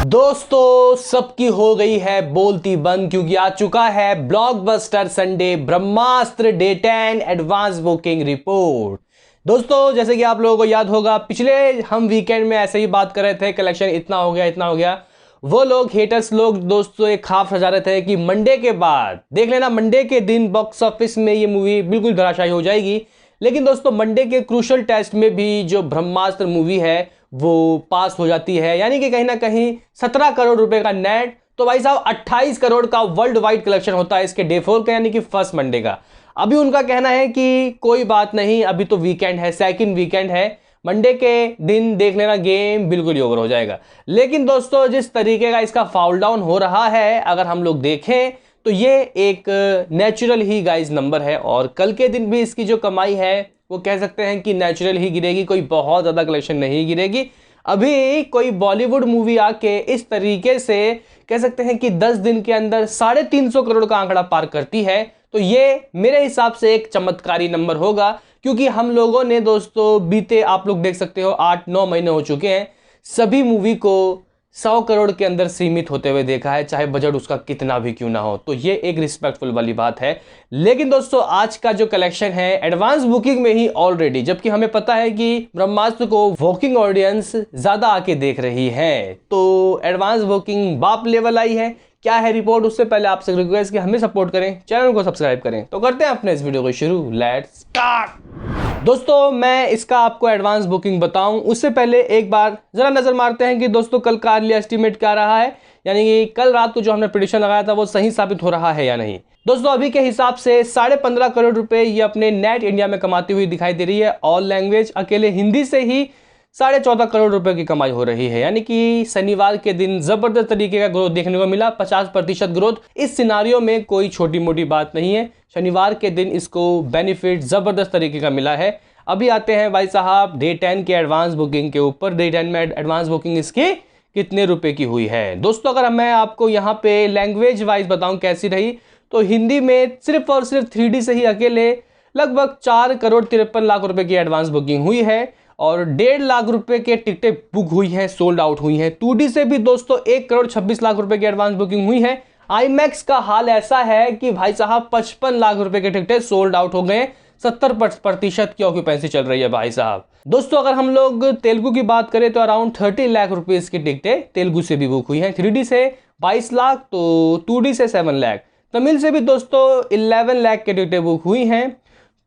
दोस्तों सबकी हो गई है बोलती बंद क्योंकि आ चुका है ब्लॉकबस्टर संडे ब्रह्मास्त्र डे 10 एडवांस बुकिंग रिपोर्ट। दोस्तों जैसे कि आप लोगों को याद होगा पिछले हम वीकेंड में ऐसे ही बात कर रहे थे, कलेक्शन इतना हो गया। वो लोग हेटर्स लोग दोस्तों एक खाफ सजा रहे थे कि मंडे के बाद देख लेना, मंडे के दिन बॉक्स ऑफिस में ये मूवी बिल्कुल धराशायी हो जाएगी। लेकिन दोस्तों मंडे के क्रूशल टेस्ट में भी जो ब्रह्मास्त्र मूवी है वो पास हो जाती है, यानी कि कहीं ना कहीं 17 करोड़ रुपए का नेट। तो भाई साहब 28 करोड़ का वर्ल्ड वाइड कलेक्शन होता है इसके डे 4 का, यानी कि फर्स्ट मंडे का। अभी उनका कहना है कि कोई बात नहीं, अभी तो वीकेंड है, सेकंड वीकेंड है, मंडे के दिन देख लेना गेम बिल्कुल ही ओवर हो जाएगा। लेकिन दोस्तों जिस तरीके का इसका फाउल डाउन हो रहा है अगर हम लोग देखें तो ये एक नेचुरल ही गाइस नंबर है, और कल के दिन भी इसकी जो कमाई है वो कह सकते हैं कि नेचुरल ही गिरेगी, कोई बहुत ज़्यादा कलेक्शन नहीं गिरेगी। अभी कोई बॉलीवुड मूवी आके इस तरीके से कह सकते हैं कि 10 दिन के अंदर 350 करोड़ का आंकड़ा पार करती है, तो ये मेरे हिसाब से एक चमत्कारी नंबर होगा। क्योंकि हम लोगों ने दोस्तों बीते आप लोग देख सकते हो 8-9 महीने हो चुके हैं, सभी मूवी को 100 करोड़ के अंदर सीमित होते हुए देखा है, चाहे बजट उसका कितना भी क्यों ना हो। तो ये एक रिस्पेक्टफुल वाली बात है। लेकिन दोस्तों आज का जो कलेक्शन है एडवांस बुकिंग में ही ऑलरेडी, जबकि हमें पता है कि ब्रह्मास्त्र को वॉकिंग ऑडियंस ज्यादा आके देख रही है, तो एडवांस बुकिंग बाप लेवल आई है। क्या है रिपोर्ट, उससे पहले आपसे रिक्वेस्ट कि हमें सपोर्ट करें, चैनल को सब्सक्राइब करें। तो करते हैं अपने इस वीडियो को शुरू, लेट्स स्टार्ट। दोस्तों मैं इसका आपको एडवांस बुकिंग बताऊं उससे पहले एक बार जरा नजर मारते हैं कि दोस्तों कल का अर्ली एस्टीमेट क्या रहा है, यानी कि कल रात को जो हमने प्रेडिक्शन लगाया था वो सही साबित हो रहा है या नहीं। दोस्तों अभी के हिसाब से 15.5 करोड़ रुपए ये अपने नेट इंडिया में कमाती हुई दिखाई दे रही है। ऑल लैंग्वेज अकेले हिंदी से ही 14.5 करोड़ रुपए की कमाई हो रही है, यानी कि शनिवार के दिन जबरदस्त तरीके का ग्रोथ देखने को मिला, 50% ग्रोथ। इस सिनारियो में कोई छोटी मोटी बात नहीं है, शनिवार के दिन इसको बेनिफिट जबरदस्त तरीके का मिला है। अभी आते हैं भाई साहब डे 10 के एडवांस बुकिंग के ऊपर। डे 10 में एडवांस बुकिंग इसकी कितने रुपए की हुई है दोस्तों, अगर मैं आपको यहाँ पे लैंग्वेज वाइज बताऊं कैसी रही, तो हिंदी में सिर्फ और सिर्फ 3D से ही अकेले लगभग 4 करोड़ 53 लाख रुपए की एडवांस बुकिंग हुई है, और 1.5 लाख रुपए के टिकटें बुक हुई हैं, सोल्ड आउट हुई हैं। 2D से भी दोस्तों 1 करोड़ 26 लाख रुपए की एडवांस बुकिंग हुई है। आईमैक्स का हाल ऐसा है कि भाई साहब 55 लाख रुपए के टिकटें सोल्ड आउट हो गए, 70% की ऑक्यूपेंसी चल रही है भाई साहब। दोस्तों अगर हम लोग तेलुगु की बात करें तो अराउंड 30 लाख रुपीस की टिकटें तेलुगु से भी बुक हुई हैं, 3D से 22 लाख, तो 2D से 7 लाख, तमिल से भी दोस्तों 11 लाख की टिकटें बुक हुई हैं।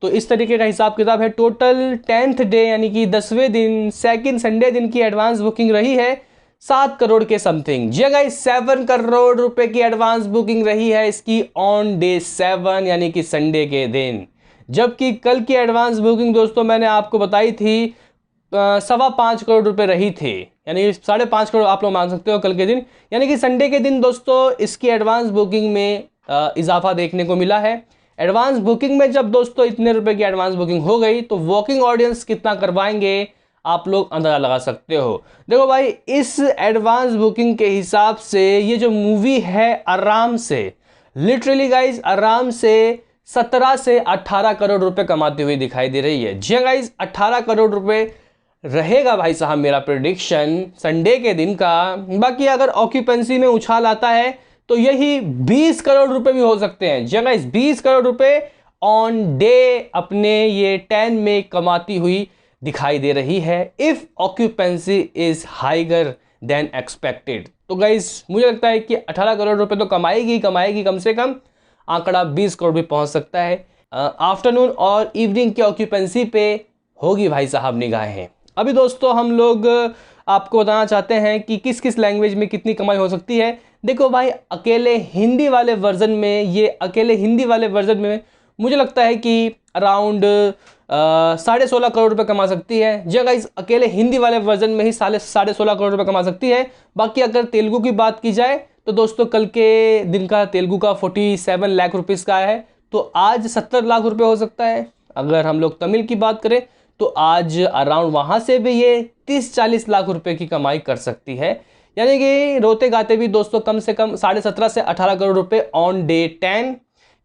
तो इस तरीके का हिसाब किताब है। टोटल 10th डे यानी कि 10वें दिन सेकंड संडे दिन की एडवांस बुकिंग रही है 7 करोड़ के समथिंग। जी गाइस 7 करोड़ रुपए की एडवांस बुकिंग रही है इसकी ऑन डे 7 यानी कि संडे के दिन। जबकि कल की एडवांस बुकिंग दोस्तों मैंने आपको बताई थी 5.25 करोड़ रुपए रही थी, यानी 5.5 करोड़ आप लोग मान सकते हो कल के दिन, यानी कि संडे के दिन दोस्तों इसकी एडवांस बुकिंग में इजाफा देखने को मिला है। एडवांस बुकिंग में जब दोस्तों इतने रुपए की एडवांस बुकिंग हो गई तो वॉकिंग ऑडियंस कितना करवाएंगे आप लोग अंदाजा लगा सकते हो। देखो भाई इस एडवांस बुकिंग के हिसाब से ये जो मूवी है आराम से, लिटरली गाइज आराम से 17 से 18 करोड़ रुपए कमाती हुई दिखाई दे रही है। जी गाइज 18 करोड़ रुपए रहेगा भाई साहब मेरा प्रेडिक्शन संडे के दिन का। बाकी अगर ऑक्यूपेंसी में उछाल आता है तो यही 20 करोड़ रुपए भी हो सकते हैं। जी गाइस 20 करोड़ रुपए ऑन डे अपने ये 10 में कमाती हुई दिखाई दे रही है, if occupancy is higher then expected. तो गाइस मुझे लगता है कि 18 करोड़ रुपए तो कमाएगी कम से कम, आंकड़ा 20 करोड़ भी पहुंच सकता है। आफ्टरनून और इवनिंग की ऑक्यूपेंसी पे होगी भाई साहब निगाहें। अभी दोस्तों हम लोग आपको बताना चाहते हैं कि किस किस लैंग्वेज में कितनी कमाई हो सकती है। देखो भाई अकेले हिंदी वाले वर्जन में मुझे लगता है कि अराउंड 16.5 करोड़ रुपए कमा सकती है। जी गाइस अकेले हिंदी वाले वर्जन में ही 16.5 करोड़ रुपए कमा सकती है। बाकी अगर तेलुगु की बात की जाए तो दोस्तों कल के दिन का तेलुगु का 47 लाख रुपीस का है, तो आज 70 लाख रुपए हो सकता है। अगर हम लोग तमिल की बात करें तो आज अराउंड वहां से भी ये 30-40 लाख रुपए की कमाई कर सकती है, यानी कि रोते गाते भी दोस्तों कम से कम 17.5 से 18 करोड़ रुपए ऑन डे 10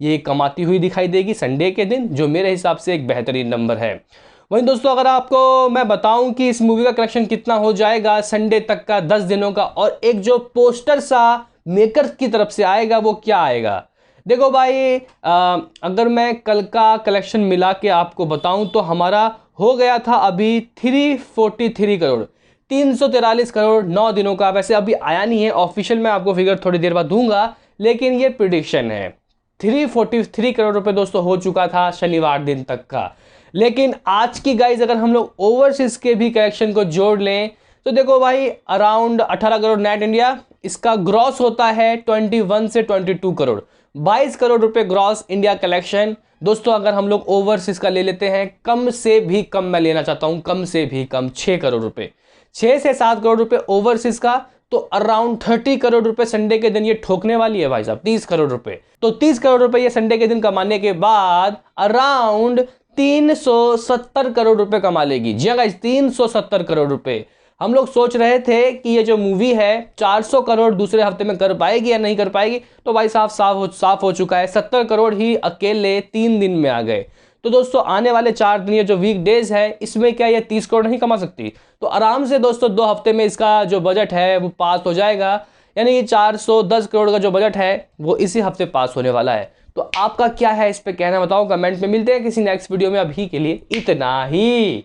ये कमाती हुई दिखाई देगी संडे के दिन, जो मेरे हिसाब से एक बेहतरीन नंबर है। वहीं दोस्तों अगर आपको मैं बताऊं कि इस मूवी का कलेक्शन कितना हो जाएगा संडे तक का 10 दिनों का, और एक जो पोस्टर सा मेकर्स की तरफ से आएगा वो क्या आएगा। देखो भाई अगर मैं कल का कलेक्शन मिला के आपको बताऊं तो हमारा हो गया था अभी 343 करोड़, 343 करोड़ 9 दिनों का। वैसे अभी आया नहीं है ऑफिशियल, मैं आपको फिगर थोड़ी देर बाद दूंगा, लेकिन ये प्रिडिक्शन है। 343 करोड़ रुपए दोस्तों हो चुका था शनिवार दिन तक का। लेकिन आज की गाइज अगर हम लोग ओवरसीज के भी कलेक्शन को जोड़ लें तो देखो भाई अराउंड 18 करोड़ नेट इंडिया, इसका ग्रॉस होता है 21 से 22 करोड़, 22 करोड़ रुपए ग्रॉस इंडिया कलेक्शन। दोस्तों अगर हम लोग ओवरसीज का ले लेते हैं, कम से भी कम मैं लेना चाहता हूं, कम से भी कम 6 करोड़ रुपए, 6 से 7 करोड़ रुपए ओवरसीज का, तो अराउंड 30 करोड़ रुपए संडे के दिन ये ठोकने वाली है भाई साहब, 30 करोड़ रुपए। तो 30 करोड़ रुपए ये संडे के दिन कमाने के बाद अराउंड 370 करोड़ रुपए कमा लेगी। जी हाँ गाइस, 370 करोड़ रुपए। हम लोग सोच रहे थे कि ये जो मूवी है 400 करोड़ दूसरे हफ्ते में कर पाएगी या नहीं कर पाएगी, तो भाई साफ हो चुका है, 70 करोड़ ही अकेले 3 दिन में आ गए। तो दोस्तों आने वाले 4 दिन ये जो वीक डेज है इसमें क्या ये 30 करोड़ नहीं कमा सकती? तो आराम से दोस्तों 2 हफ्ते में इसका जो बजट है वो पास हो जाएगा, यानी ये 410 करोड़ का जो बजट है वो इसी हफ्ते पास होने वाला है। तो आपका क्या है इस पे कहना बताओ कमेंट में। मिलते हैं किसी नेक्स्ट वीडियो में, अभी के लिए इतना ही।